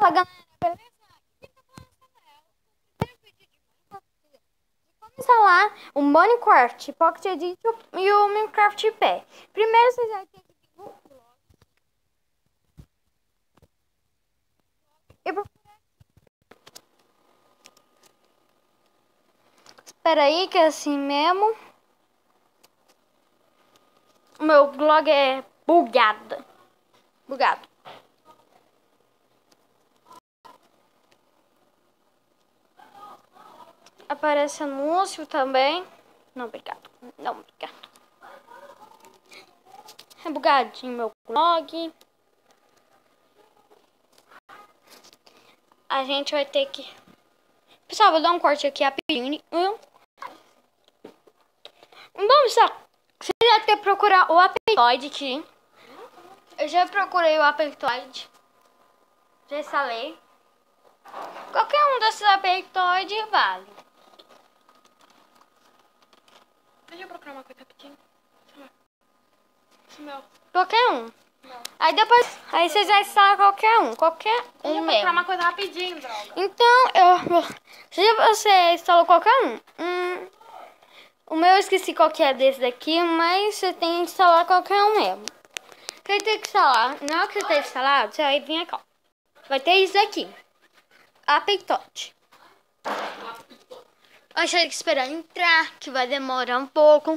Fala, galera, beleza? Aqui tá falando Samuel. O primeiro vídeo de como instalar o Minecraft Pocket Edition e o Minecraft Pé. Primeiro vocês vão ter que vir no blog e procurar. Espera aí que é assim mesmo. O meu blog é bugado. Aparece anúncio também. Não, obrigado. É bugadinho meu blog. A gente vai ter que... Pessoal, vou dar um corte aqui rapidinho. Bom, pessoal, você já tem que procurar o Aptoide aqui. Eu já procurei o Aptoide. Já instalei. Qualquer um desses Aptoide vale. Deixa eu procurar uma coisa rapidinho. Qualquer um. Aí vocês já instalam qualquer um. Deixa eu procurar mesmo. uma coisa rapidinho, droga. Então, se você instalou qualquer um. O meu eu esqueci qual que é desse daqui, mas você tem que instalar qualquer um mesmo. Quem tem que instalar? Na hora que você tem instalado, você vai vir aqui, ó. Vai ter isso aqui. Aptoide. Vai ter que esperar entrar, que vai demorar um pouco.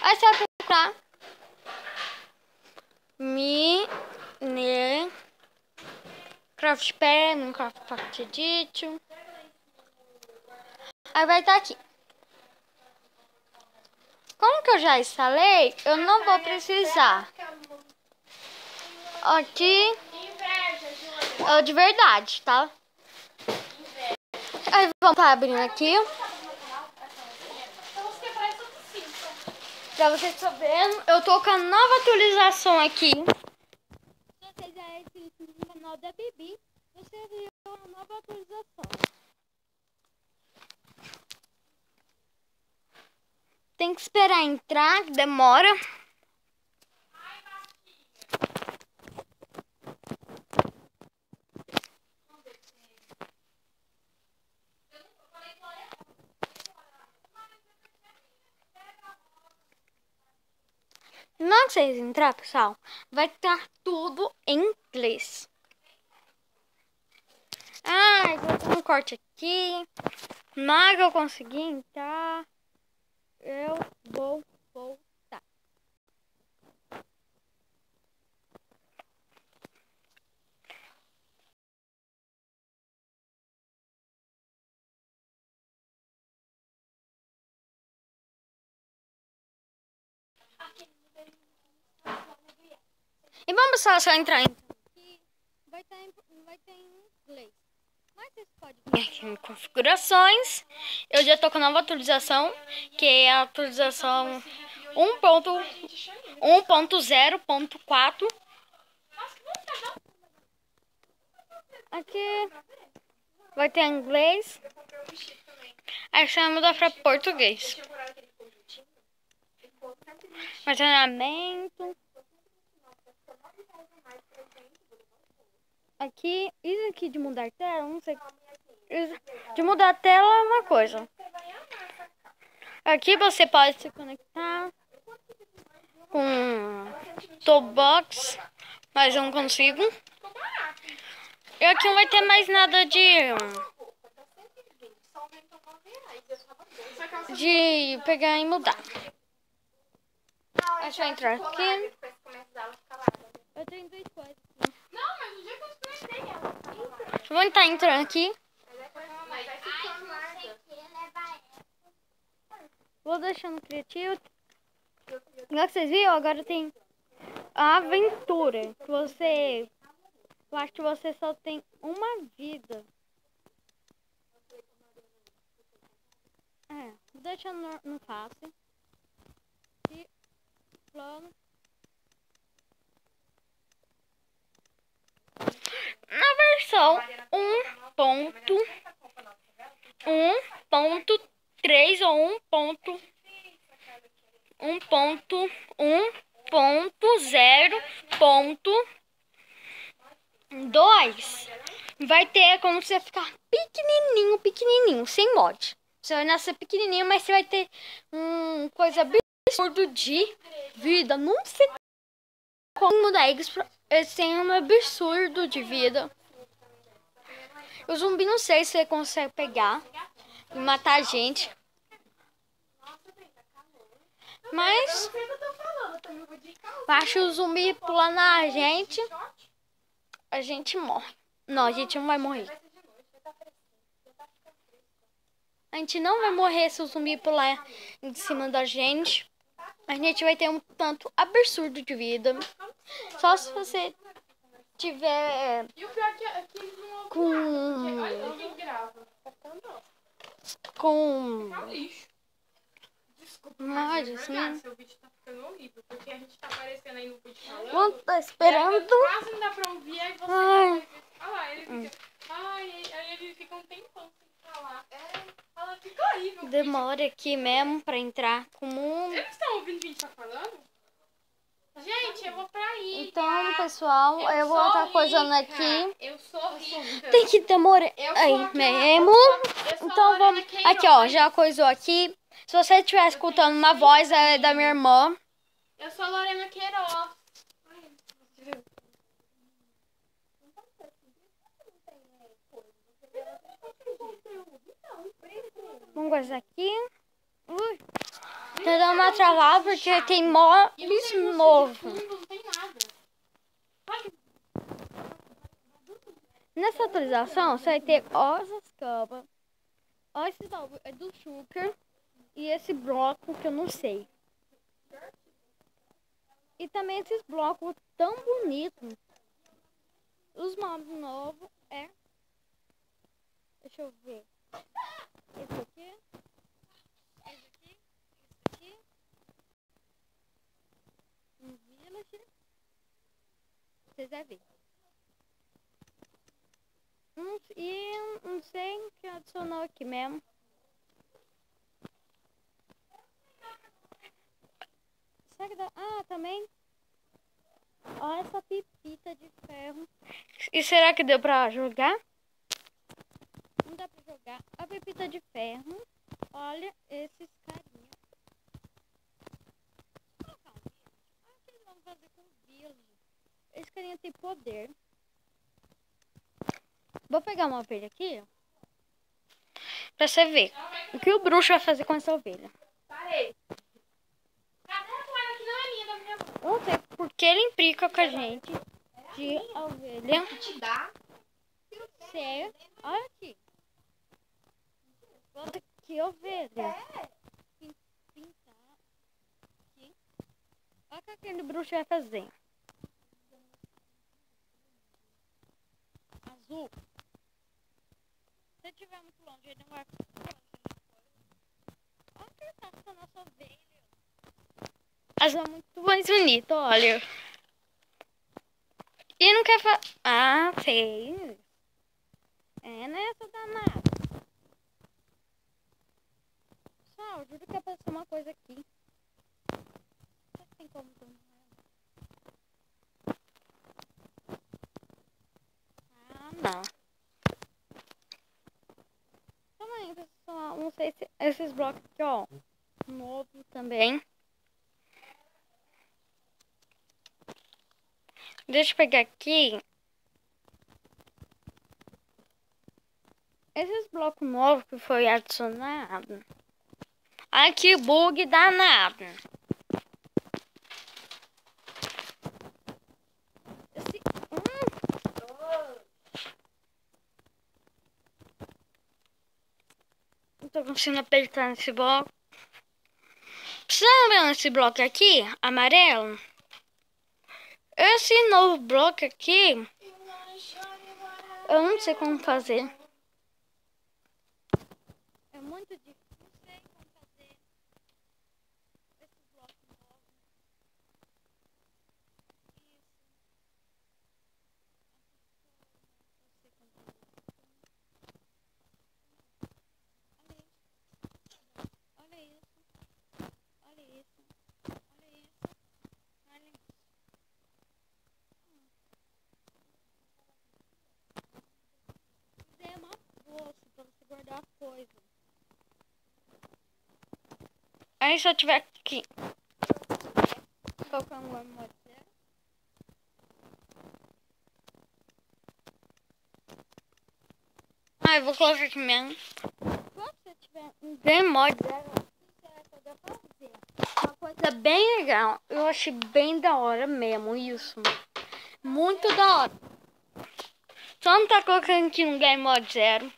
Aí você vai procurar Minecraft Pé, Minecraft Pocket Edition. Aí vai estar aqui. Como que eu já instalei, eu não vou precisar. Aqui é o de verdade, tá? Aí vamos estar abrindo aqui. Pra vocês saberem, eu tô com a nova atualização aqui. Se vocês já inscritos no canal da Bibi, vocês viram a nova atualização. Tem que esperar entrar, que demora. Na hora que vocês entrar, pessoal, vai estar tudo em inglês. Eu vou dar um corte aqui. Na hora que eu conseguir entrar, eu vou voltar. E vamos só entrar aqui. Vai ter em inglês. Mas vocês podem vir aqui em configurações. Eu já tô com a nova atualização, que é a atualização 1.0.4. Aqui vai ter inglês. Aí você vai mudar para português. Armazenamento. Aqui, isso aqui de mudar tela, não sei. De mudar a tela é uma coisa. Aqui você pode se conectar com Tobox, mas eu não consigo. E aqui não vai ter mais nada de pegar e mudar. Deixa eu entrar aqui. Eu tenho duas coisas aqui. Não, mas o dia que eu experimentei ela. Vou estar entrando aqui. Vou deixando criativo. Igual que vocês viram, agora tem a aventura. Que você... Eu acho que você só tem uma vida. Vou deixar no fácil. E plano. Na versão 1.3 ou 1.1 1.0.2 vai ter como você ficar pequenininho, sem mod. Você vai nascer pequenininho, mas você vai ter coisa absurda de vida. Não sei como mudar eggs pra esse é um absurdo de vida. O zumbi não sei se você consegue pegar e matar a gente. Mas acho o zumbi pular na gente, a gente morre. Não, a gente não vai morrer. A gente não vai morrer se o zumbi pular em cima da gente. A gente vai ter um tanto absurdo de vida. Só se você tiver E o pior é que eles não com olha quem grava. com Tá um lixo. Desculpa, mod, mas é assim. verdade, seu vídeo tá ficando horrível. Porque a gente tá aparecendo aí no vídeo falando. Vamos tá e aí esperando. quase não dá pra ouvir, aí você Ai. olha lá, ele fica. Ai, aí ele fica um tempão sem falar. Ela fica horrível. Demora aqui mesmo pra entrar com o mundo. Eles estão ouvindo o que a gente tá falando? Gente, eu vou pra ilha. Então, pessoal, eu vou estar coisando aqui. Eu sou rica. Tem que demorar aí mesmo. Então vamos. Aqui, ó, já coisou aqui. Se você estiver escutando uma voz, é da minha irmã. Eu sou a Lorena Queiroz. Vamos coisar aqui. Ui. Tá dando uma travada porque tem mobs novo. Não tem nada. Nessa atualização, você vai ter essas camas. Ó, esse álbum é do Shulker. E esse bloco que eu não sei. E também esses blocos tão bonitos. Os mobs novos é... Deixa eu ver. Esse aqui. Esse aqui. Esse aqui. Um village. Vocês vão ver. E não sei o que adicionou aqui mesmo. Será que dá? Ah, também. Olha essa pepita de ferro. E será que deu pra jogar? Não dá pra jogar. A pepita de ferro. Olha esses carinhas. O que eles vão fazer com o village? Esse carinha tem poder. Vou pegar uma ovelha aqui. Pra você ver. O que o bruxo vai fazer com essa ovelha. Parei. Cadê a toalha que não é minha, da minha mãe? Não sei porque ele implica com a gente de ovelha. Te dá. Sério? Olha aqui. Bota aqui, ovelha. Pintar. Aqui. Olha o que aquele bruxo vai fazer. Azul. Se ele estiver muito longe, ele não vai ficar. Olha o que ele tá com a nossa ovelha. Azul é muito mais bonito, olha. E não quer fazer. Ah, fez. É nessa danada. Pessoal, juro que apareceu uma coisa aqui. Será que tem como tomar? Ah, não. Calma aí, pessoal. Não sei se esses blocos aqui, ó. Novo também. Deixa eu pegar aqui. Esses blocos novos que foi adicionado. Ai, que bug danado. Não tô conseguindo apertar nesse bloco. Você tá vendo esse bloco aqui? Amarelo? Esse novo bloco aqui, eu não sei como fazer. É muito difícil. Não sei como fazer esse bloco novo. Olha isso. Olha isso. Olha isso. Olha isso. Olha Aí se eu tiver aqui. Colocar um Game Mode 0. Ah, eu vou colocar aqui mesmo. Quando você tiver um Game Mode 0, você vai poder fazer uma coisa bem legal. Eu achei bem da hora mesmo isso. Muito da hora. Só não tá colocando aqui no Game Mode 0.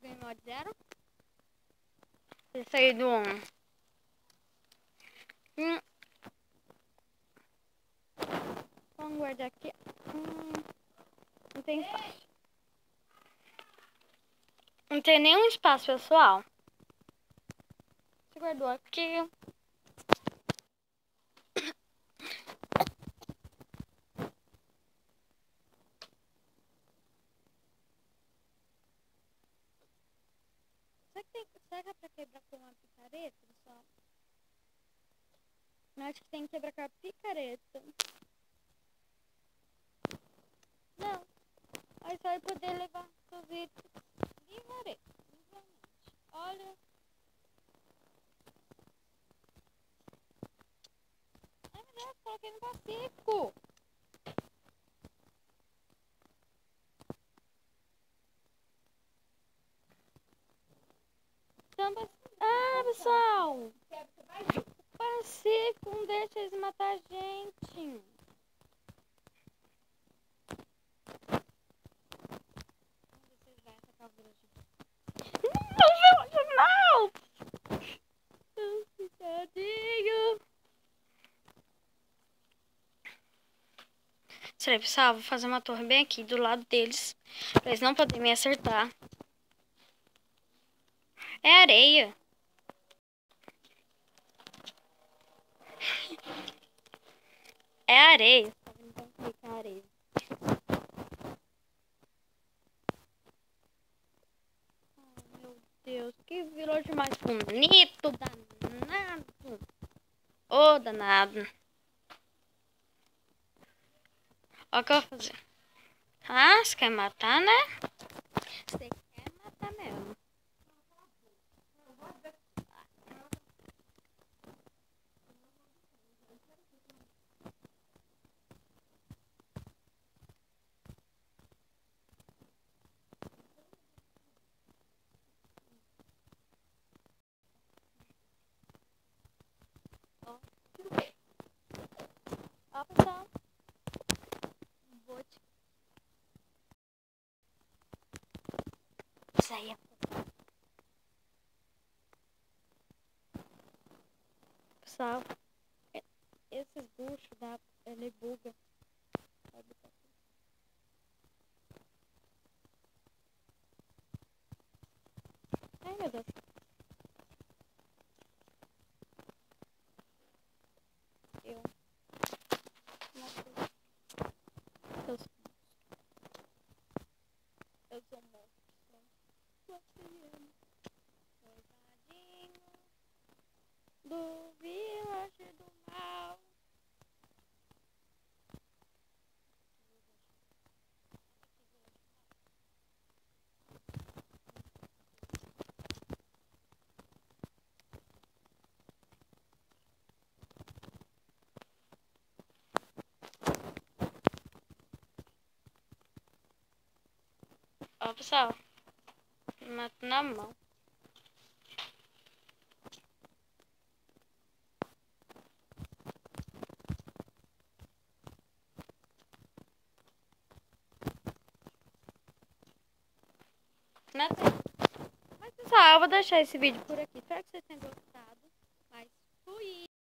Game Mode 0. Eu saí do 1. Vamos guardar aqui. Não tem espaço. Não tem nenhum espaço, pessoal. Você guardou aqui. Será que é pra quebrar com uma picareta, pessoal? Eu acho que tem que quebrar com a picareta. Não. Aí só vai poder levar seus itens livremente. Olha. Ai, meu Deus, coloquei no pacifico. Ah, pessoal. O Pacífico não deixa eles matar a gente. Não! Tadinho. Será, pessoal? Vou fazer uma torre bem aqui do lado deles. Pra eles não poderem me acertar. É areia. É areia. É areia. Oh, meu Deus. Que village mais bonito. Danado. Ô, danado. Olha o que eu vou fazer. Ah, você quer matar, né? Você quer matar mesmo. Ó, pessoal. Vou te... sair. Pessoal, esses buchos ele buga. Ai, meu Deus. Eu sou monstro. Coitadinho do village do mal. Ó, pessoal, mato na mão. Mas, pessoal, eu vou deixar esse vídeo por aqui.